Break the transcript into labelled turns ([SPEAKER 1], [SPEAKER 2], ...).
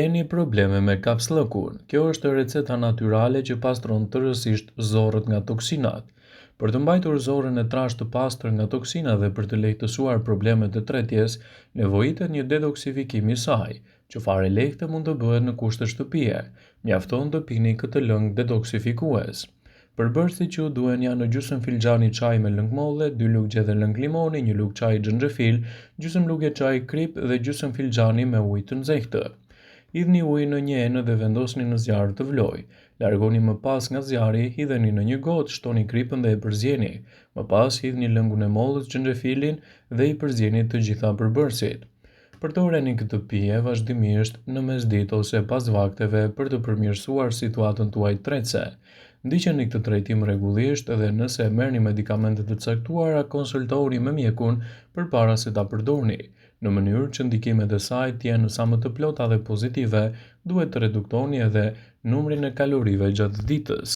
[SPEAKER 1] Keni probleme me kapsllëkun. Kjo është receta natyrale që pastron tërësisht zorrët nga toksinat. Për të mbajtur zorrën e trashë të pastër nga toksinat dhe për të lehtësuar problemet e tretjes, nevojitet një detoksifikim i saj, që fare lehtë mund të bëhet në kushte shtëpie. Mjafton të pini këtë lëng detoksifikues. Përbërësit që u duen janë në gjysmë filxhani çaj me lëng molle, 2 lugje dhe lëng limoni, 1 lugë çaj xhenxhefil, gjysmë lugje çaj krip dhe gjysmë filxhani me ujë të nxehtë. Hidhni ujin në një enë dhe vendosni në zjarr të vlojë. Largoni më pas nga zjarri, hidheni në një gotë, shtoni kripën dhe e përzjeni. Më pas hidhni lëngun e mollës, xhenxhefilin dhe i përzjeni të gjitha përbërësit. Përdoreni këtë pije vazhdimisht në mesditë ose pas vakteve për të përmirësuar situatën tuaj tretëse. Ndiqeni këtë trajtim rregullisht dhe nëse merrni medikamente të caktuara, konsultohuni me mjekun përpara se ta përdorni. Në mënyrë që ndikimet e saj të jenë sa më të plota dhe pozitive, duhet të reduktoni edhe numrin e kalorive gjatë ditës.